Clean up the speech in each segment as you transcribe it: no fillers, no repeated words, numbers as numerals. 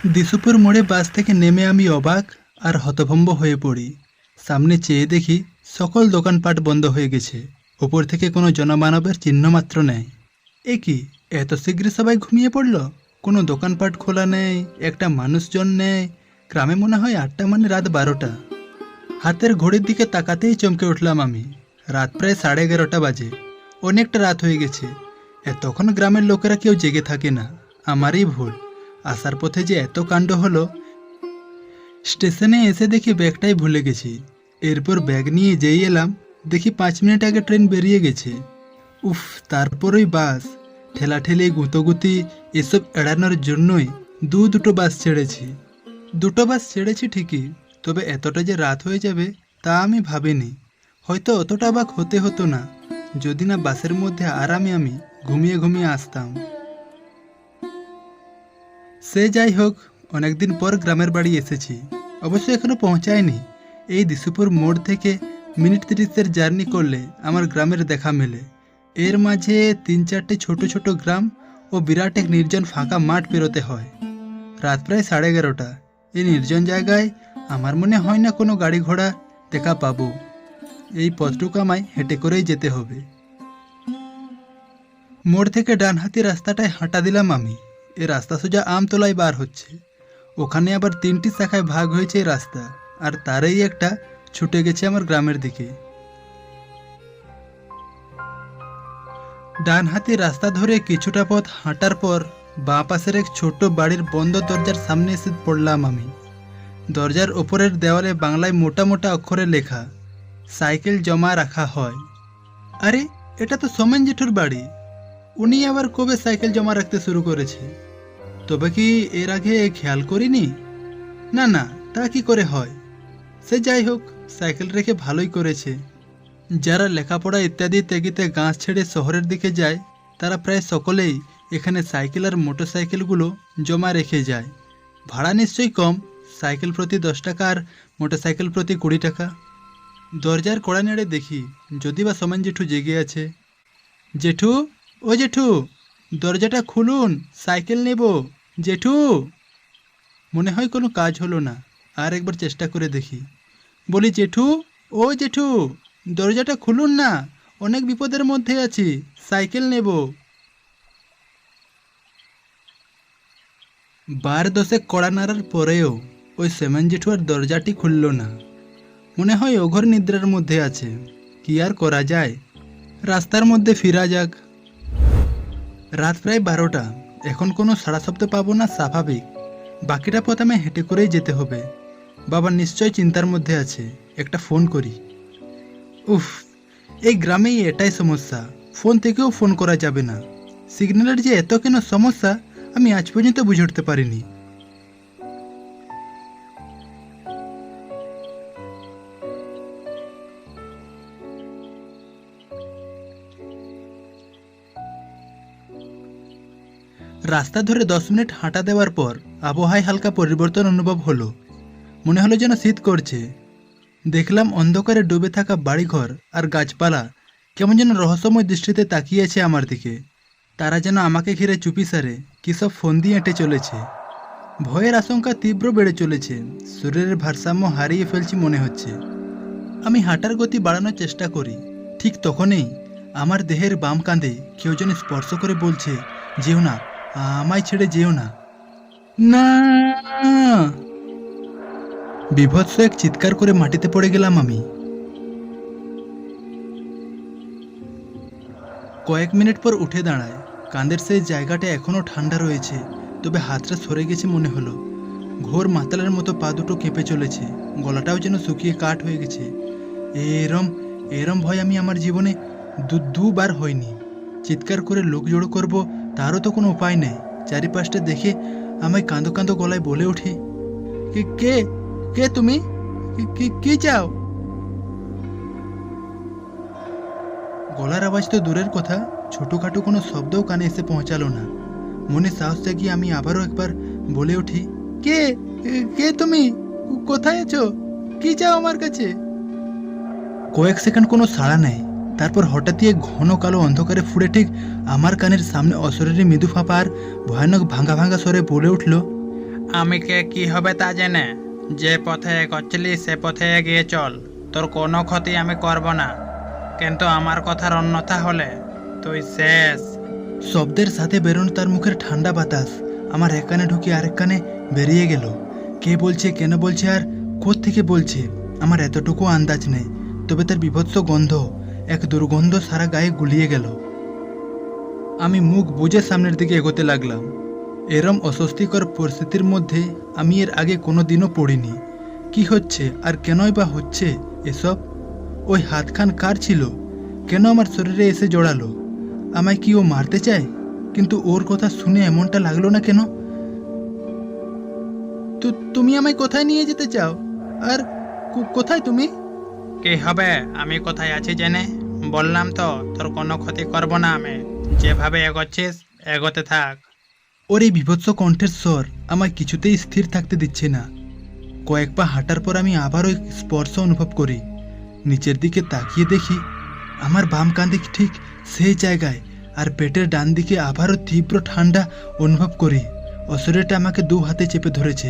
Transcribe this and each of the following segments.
দিসুপুর মোড়ে বাস থেকে নেমে আমি অবাক আর হতভম্ব হয়ে পড়ি। সামনে চেয়ে দেখি সকল দোকানপাট বন্ধ হয়ে গেছে। ওপর থেকে কোনো জনমানবের চিহ্ন মাত্র নেই। এ কি, এত শীঘ্র সবাই ঘুমিয়ে পড়ল? কোনো দোকানপাট খোলা নেই, একটা মানুষজন নেই। গ্রামে মনে হয় ৮টা মানে রাত ১২টা। হাতের ঘড়ির দিকে তাকাতেই চমকে উঠলাম আমি। রাত প্রায় 11:30 বাজে। অনেকটা রাত হয়ে গেছে। তখন গ্রামের লোকেরা কেউ জেগে থাকে না। আমারই ভুল। আসার পথে যে এত কাণ্ড হলো। স্টেশনে এসে দেখি ব্যাগটাই ভুলে গেছি। এরপর ব্যাগ নিয়ে যেই এলাম, দেখি 5 মিনিট আগে ট্রেন বেরিয়ে গেছে। উফ, তারপরই বাস, ঠেলাঠেলি, গুঁতোগুতি, এসব এড়ানোর জন্যই দুটো বাস ছেড়েছি। দুটো বাস ছেড়েছি ঠিকই, তবে এতটা যে রাত হয়ে যাবে তা আমি ভাবিনি। হয়তো অতটা অবাক হতে হতো না যদি না বাসের মধ্যে আরামে আমি ঘুমিয়ে ঘুমিয়ে আসতাম। সে যাই হোক, অনেকদিন পর গ্রামের বাড়ি এসেছি। অবশ্য এখনো পৌঁছায়নি। এই দিসুপুর মোড় থেকে মিনিট 30-এর জার্নি করলে আমার গ্রামের দেখা মেলে। এর মাঝে 3-4টে ছোট ছোট গ্রাম ও বিরাট এক নির্জন ফাঁকা মাঠ পেরোতে হয়। রাত প্রায় 11:30। এই নির্জন জায়গায় আমার মনে হয় না কোনো গাড়ি ঘোড়া দেখা পাবো। এই পথটুকু আমায় হেঁটে করেই যেতে হবে। মোড় থেকে ডানহাতি রাস্তাটায় হাঁটা দিলাম আমি। এ রাস্তা সোজা আমতলায় বার হচ্ছে। ওখানে আবার 3টি শাখায় ভাগ হয়েছে এই রাস্তা, আর তারই একটা ছুটে গেছে আমার গ্রামের দিকে। ডানহাতি রাস্তা ধরে কিছুটা পথ হাঁটার পর বাঁ পাশের এক ছোট্ট বাড়ির বন্ধ দরজার সামনে এসে পড়লাম আমি। দরজার ওপরের দেওয়ালে বাংলায় মোটা মোটা অক্ষরে লেখা, সাইকেল জমা রাখা হয়। আরে, এটা তো সোমেন জেঠুর বাড়ি। উনি আবার কবে সাইকেল জমা রাখতে শুরু করেছে? তবে কি এর আগে খেয়াল করিনি? না না, তা কি করে হয়। সে যাই হোক, সাইকেল রেখে ভালোই করেছে। যারা লেখাপড়া ইত্যাদি তেগিতে গাঁ ছেড়ে শহরের দিকে যায়, তারা প্রায় সকলেই এখানে সাইকেল আর মোটরসাইকেলগুলো জমা রেখে যায়। ভাড়া নিশ্চয়ই কম, সাইকেল প্রতি 10 টাকা আর মোটরসাইকেল প্রতি 20 টাকা। দরজার কড়া নেড়ে দেখি যদি বা সোমেন জেঠু জেগে আছে। জেঠু, ও জেঠু, দরজাটা খুলুন, সাইকেল নেব। জেঠু। মনে হয় কোনো কাজ হলো না। আর একবার চেষ্টা করে দেখি। বলি, জেঠু, ও জেঠু, দরজাটা খুলুন না, অনেক বিপদের মধ্যে আছি, সাইকেল নেব। বার 10 কড়া নাড়ার পরেও ওই সেমেন জেঠু আর দরজাটি খুলল না। মনে হয় ওঘর নিদ্রার মধ্যে আছে। কি আর করা যায়, রাস্তার মধ্যে ফিরা যাক। রাত প্রায় 12টা। এখন কোনো সাড়া শব্দ পাবো না স্বাভাবিক। বাকিটা পথ আমি হেঁটে করেই যেতে হবে। বাবা নিশ্চয় চিন্তার মধ্যে আছে। একটা ফোন করি। উফ, এই গ্রামেই এটাই সমস্যা, ফোন থেকেও ফোন করা যাবে না। সিগন্যালের যে এত কেন সমস্যা আমি আজ পর্যন্ত বুঝে উঠতে পারিনি। রাস্তা ধরে 10 মিনিট হাঁটা দেওয়ার পর আবহাওয়ায় হালকা পরিবর্তন অনুভব হলো। মনে হলো যেন শীত করছে। দেখলাম অন্ধকারে ডুবে থাকা বাড়িঘর আর গাছপালা কেমন যেন রহস্যময় দৃষ্টিতে তাকিয়েছে আমার দিকে। তারা যেন আমাকে ঘিরে চুপিসারে কী সব ফন্দি এঁটে চলেছে। ভয়ের আশঙ্কা তীব্র বেড়ে চলেছে। শরীরের ভারসাম্য হারিয়ে ফেলছি মনে হচ্ছে। আমি হাঁটার গতি বাড়ানোর চেষ্টা করি। ঠিক তখনই আমার দেহের বাম কাঁধে কেউ যেন স্পর্শ করে বলছে, যেও না, আমায় ছেড়ে যেও না। না! বিভৎস এক চিৎকার করে মাটিতে পড়ে গেলাম আমি। কয়েক মিনিট পর উঠে দাঁড়ায়। কাঁধের সেই জায়গাটা এখনও ঠান্ডা রয়েছে, তবে হাতটা সরে গেছে মনে হলো। ঘোর মাতালের মতো পা দুটো কেঁপে চলেছে, গলাটাও যেন শুকিয়ে কাঠ হয়ে গেছে। এরম এরম ভয় আমি আমার জীবনে দুবার হয়নি। চিৎকার করে লোক জড়ো করব তারও তো কোনো উপায় নেই। চারিপাশটা দেখে আমায় কাঁদো কাঁদো গলায় বলে উঠি, কে কে তুমি? কি চাও? গলার আওয়াজ তো দূরের কথা, ছোটোখাটো কোনো শব্দও কানে এসে পৌঁছালো না। মনে সাহস জাগিয়ে আমি আবারও একবার বলে উঠি, কে কে তুমি? কোথায় আছো? কি চাও আমার কাছে? কয়েক সেকেন্ড কোনো সাড়া নেই। তারপর হঠাৎই এক ঘন কালো অন্ধকারে ফুড়ে ঠিক আমার কানের সামনে অশরীরী মৃদু ফাঁপা আর ভয়ানক ভাঙা ভাঙা স্বরে বলে উঠল, আমি কে কি হবে তা জেনে যে পথে এগোচ্ছিলি সে পথে এগিয়ে চল, তোর কোনো ক্ষতি আমি করব না, কিন্তু আমার কথার অন্যথা হলে তুই শেষ। শব্দের সাথে বেরোনো তার মুখের ঠান্ডা বাতাস আমার এক কানে ঢুকে আরেক কানে বেরিয়ে গেল। কে বলছে, কেন বলছে, আর থেকে বলছে আমার এতটুকু আন্দাজ নেই, তবে তার বীভৎস গন্ধ, এক দুর্গন্ধ সারা গায়ে গুলিয়ে গেল। আমি মুখ বুজে সামনের দিকে এগোতে লাগলাম। এরম অস্বস্তিকর পরিস্থিতির মধ্যে আমি এর আগে কোনো দিনও পড়িনি। কি হচ্ছে আর কেনই বা হচ্ছে এসব? ওই হাতখান কার ছিল? কেন আমার শরীরে এসে জড়ালো? আমায় কি ও মারতে চায়? কিন্তু ওর কথা শুনে এমনটা লাগলো না কেন? তো তুমি আমায় কোথায় নিয়ে যেতে চাও? আর কোথায় তুমি? কি হবে আমি কোথায় আছি জেনে? বললাম তো তোর কোনো ক্ষতি করব না আমি, যেভাবে এগোচ্ছিস এগোতে থাক। ওর এই বীভৎস কণ্ঠের স্বর আমায় কিছুতেই স্থির থাকতে দিচ্ছে না। কয়েক পা হাঁটার পর আমি আবার ওই স্পর্শ অনুভব করি। নিচের দিকে তাকিয়ে দেখি আমার বাম কাঁধে ঠিক সেই জায়গায়, আর পেটের ডান দিকে আবারও তীব্র ঠান্ডা অনুভব করি। অশরীরটা আমাকে দু হাতে চেপে ধরেছে।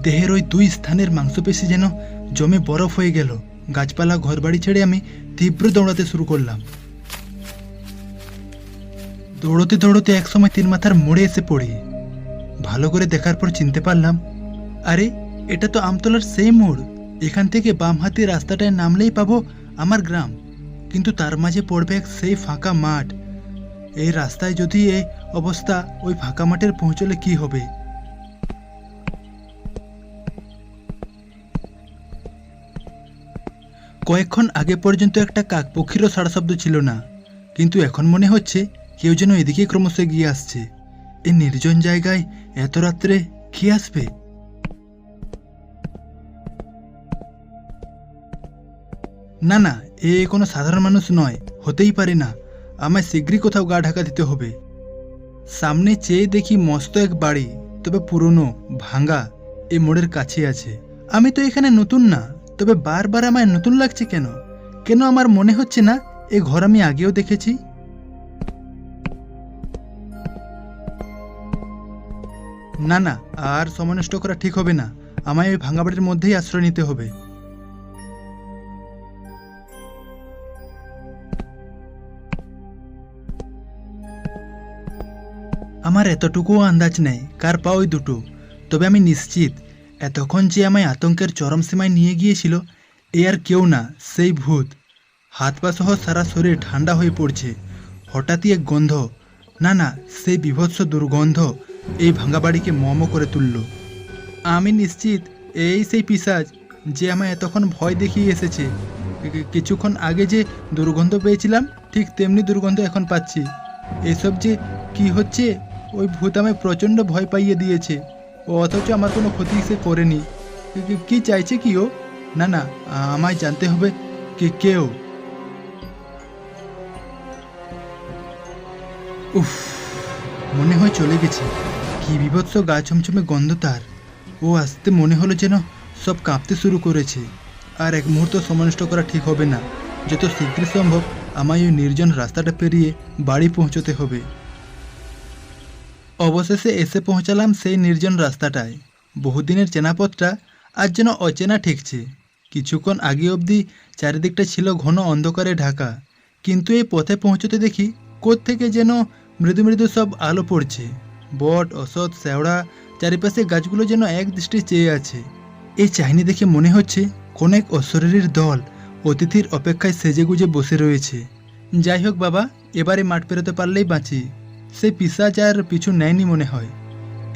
দেহের ওই দুই স্থানের মাংসপেশি যেন জমে বরফ হয়ে গেল। গাছপালা ঘরবাড়ি ছেড়ে আমি তীব্র দৌড়াতে শুরু করলাম। দৌড়তে দৌড়তে একসময় তিন মাথার মোড়ে এসে পড়ি। ভালো করে দেখার পর চিনতে পারলাম, আরে এটা তো আমতলার সেই মোড়। এখান থেকে বাম হাতি রাস্তাটায় নামলেই পাবো আমার গ্রাম, কিন্তু তার মাঝে পড়বে এক সেই ফাঁকা মাঠ। এই রাস্তায় যদি এই অবস্থা, ওই ফাঁকা মাঠের পৌঁছলে কি হবে? কয়েকক্ষণ আগে পর্যন্ত একটা কাকপক্ষীরও সাড়া শব্দ ছিল না, কিন্তু এখন মনে হচ্ছে কেউ যেন এদিকে ক্রমশ এগিয়ে আসছে। এই নির্জন জায়গায় এত রাত্রে কি আসবে? না না, এ কোনো সাধারণ মানুষ নয়, হতেই পারে না। আমায় শীঘ্রই কোথাও গা ঢাকা দিতে হবে। সামনে চেয়ে দেখি মস্ত এক বাড়ি, তবে পুরনো, ভাঙা, এই মোড়ের কাছে আছে। আমি তো এখানে নতুন না, তবে বারবার আমায় নতুন লাগছে কেন? কেন আমার মনে হচ্ছে না এ ঘর আমি আগেও দেখেছি? না না, আর সময় নষ্ট করা ঠিক হবে না। আমায় ওই ভাঙা বাড়ির মধ্যেই আশ্রয় নিতে হবে। আমার এতটুকুও আন্দাজ নেই কার পা ওই দুটো, তবে আমি নিশ্চিত এতক্ষণ যে আমায় আতঙ্কের চরম সীমায় নিয়ে গিয়েছিল এ আর কেউ না, সেই ভূত। হাত পা সহ সারা শরীর ঠান্ডা হয়ে পড়ছে। হঠাৎই এক গন্ধ, না না, সেই বীভৎস দুর্গন্ধ এই ভাঙা বাড়িকে মম করে তুলল। আমি নিশ্চিত এই সেই পিশাচ যে আমায় এতক্ষণ ভয় দেখিয়ে এসেছে। কিছুক্ষণ আগে যে দুর্গন্ধ পেয়েছিলাম ঠিক তেমনি দুর্গন্ধ এখন পাচ্ছি। এসব যে কি হচ্ছে? ওই ভূত আমায় প্রচণ্ড ভয় পাইয়ে দিয়েছে, ও অথচ আমার কোনো ক্ষতি সে করেনি। কি চাইছে কি ও? না না, আমায় জানতে হবে কেউ। উফ, মনে হয় চলে গেছে। কি বিভৎস গা ছমছমে গন্ধ তার। ও আসতে মনে হলো যেন সব কাঁপতে শুরু করেছে। আর এক মুহূর্ত সময় নষ্ট করা ঠিক হবে না। যত শীঘ্র সম্ভব আমায় ওই নির্জন রাস্তাটা পেরিয়ে বাড়ি পৌঁছতে হবে। অবশেষে এসে পৌঁছালাম সেই নির্জন রাস্তাটায়। বহুদিনের চেনা পথটা আজ যেন অচেনা ঠেকছে। কিছুক্ষণ আগে অবধি চারিদিকটা ছিল ঘন অন্ধকারে ঢাকা, কিন্তু এই পথে পৌঁছতে দেখি কোত্থেকে যেন মৃদু মৃদু সব আলো পড়ছে। বট, অসৎ, শেওড়া, চারিপাশে গাছগুলো যেন এক দৃষ্টি চেয়ে আছে। এই চাহনি দেখে মনে হচ্ছে কোন এক অশরীরীর দল অতিথির অপেক্ষায় সেজেগুজে বসে রয়েছে। যাই হোক বাবা, এবারে মাঠ পেরোতে পারলেই বাঁচি। সে পিশাচ আর পিছু নেয়নি মনে হয়।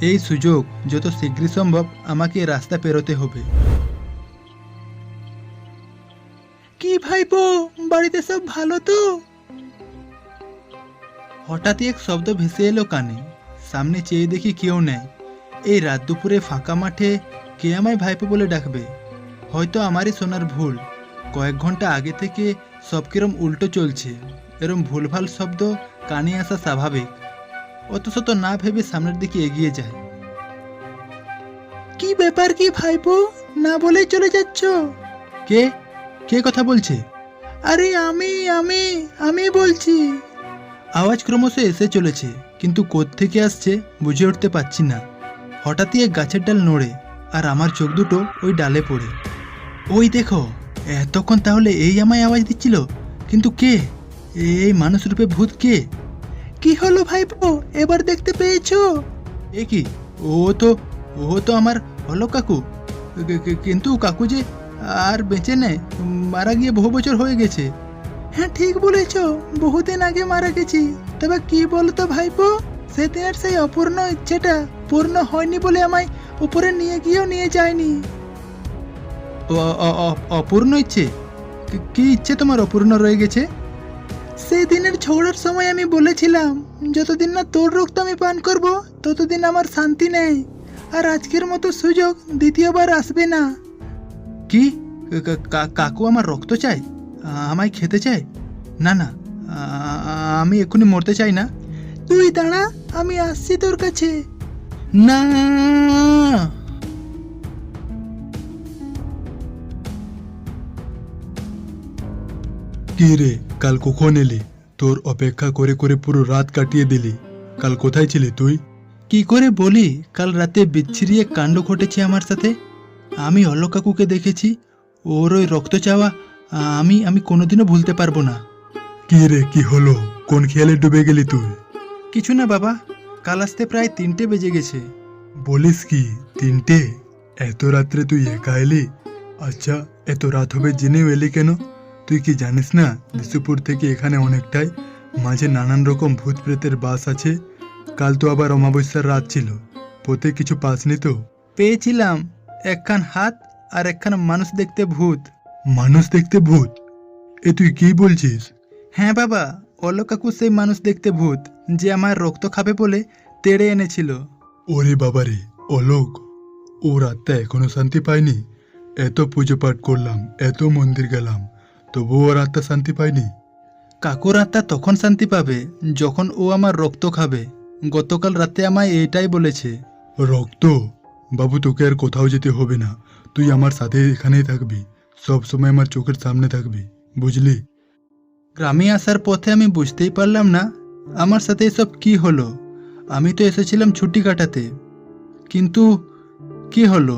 এই সুযোগ যত শীঘ্র সম্ভব আমাকে রাস্তা পেরোতে হবে। কি ভাইপো, বাড়িতে সব ভালো তো? হঠাৎই এক শব্দ ভেসে এলো কানে। সামনে চেয়ে দেখি কেউ নেই। এই রাত দুপুরে ফাঁকা মাঠে কে আমায় ভাইপো বলে ডাকবে? হয়তো আমারই শোনার ভুল। কয়েক ঘন্টা আগে থেকে সব কিরম উল্টো চলছে। এরম ভুলভাল শব্দ কানে আসা স্বাভাবিক। অতশত না ভেবে সামনের দিকে এগিয়ে যায়। কি ব্যাপার কি ভাইপো, না বলেই চলে যাচ্ছ? কে কে কথা বলছে? আরে আমি আমি আমি বলছি। আওয়াজ ক্রমশ এসে চলেছে, কিন্তু কোত্থেকে আসছে বুঝে উঠতে পারছি না। হঠাৎই এক গাছের ডাল নড়ে আর আমার চোখ দুটো ওই ডালে পড়ে। ওই দেখো, এতক্ষণ তাহলে এই আমায় আওয়াজ দিচ্ছিল, কিন্তু কে? এই মানুষ রূপে ভূত কে? কি হলো ভাইপো, এবার দেখতে পেয়েছো? এ কি, ও তো আমার হলো কাকু। কিন্তু কাকু যে আর বেঁচে নেই, মারা গিয়ে বহু বছর হয়ে গেছে। হ্যাঁ ঠিক বলেছ, বহুদিন আগে মারা গেছি। তবে কি বলতো ভাইপো, সেদিনের সেই অপূর্ণ ইচ্ছেটা পূর্ণ হয়নি বলে আমায় উপরে নিয়ে গিয়েও নিয়ে যায়নি। অপূর্ণ ইচ্ছে? কি ইচ্ছে তোমার অপূর্ণ রয়ে গেছে? সেদিনের ঝগড়ার সময় আমি বলেছিলাম, যতদিন না তোর রক্ত আমি পান করব ততদিন আমার শান্তি নেই, আর আজকের মতো সুযোগ দ্বিতীয়বার আসবে না। কি? কাকু আমার রক্ত চাই? আমায় খেতে চাই? না না, আমি এক্ষুনি মরতে চাই না। তুই দাঁড়া, আমি আসছি তোর কাছে। না, কি রে, কাল কখন এলি? তোর অপেক্ষা করে করে পুরো রাত কাটিয়ে দিলি। কাল কোথায় ছিলি তুই? কি করে বলি, কাল রাতে বিচ্ছিরি এক কাণ্ড ঘটেছে আমার সাথে। আমি অলোক কাকুকে দেখেছি, ওর ওই রক্ত চাওয়া আমি কোনোদিনও ভুলতে পারবো না। কি রে, কি হলো? কোন খেয়ালে ডুবে গেলি তুই? কিছু না বাবা, কাল আসতে প্রায় 3টে বেজে গেছে। বলিস কি, 3টে? এত রাত্রে তুই একা এলি? আচ্ছা, এত রাত হবে জেনেও এলি কেন? তুই কি জানিস না, বিশুপুর থেকে এখানে অনেকটাই, মাঝে নানান রকম ভূত প্রেতের বাস আছে। কাল তো আবার অমাবস্যার রাত ছিল, পথে কিছু পাসনি তো? পেয়েছিলাম, একখান হাত আর একখান মানুষ দেখতে ভূত। মানুষ দেখতে ভূত? এ তুই কি বলছিস? হ্যাঁ বাবা, অলোক কাকু সেই মানুষ দেখতে ভূত যে আমার রক্ত খাবে বলে তেড়ে এনেছিল। ওরে বাবারে, অলোক! ও রাতটা এখনো শান্তি পায়নি? এত পুজো পাঠ করলাম, এত মন্দির গেলাম, তবুও ওর আত্মা শান্তি পায়নি? কাকুর আত্মা তখন শান্তি পাবে যখন ও আমার রক্ত খাবে। গতকাল রাতে আমায় এটাই বলেছে। রক্ত? বাবু, তোকে আর কোথাও যেতে হবে না, তুই আমার সাথে এখানেই থাকবি, সব সময় আমার চোখের সামনে থাকবি, বুঝলি? গ্রামে আসার পথে আমি বুঝতেই পারলাম না আমার সাথে এসব কি হলো। আমি তো এসেছিলাম ছুটি কাটাতে, কিন্তু কি হলো?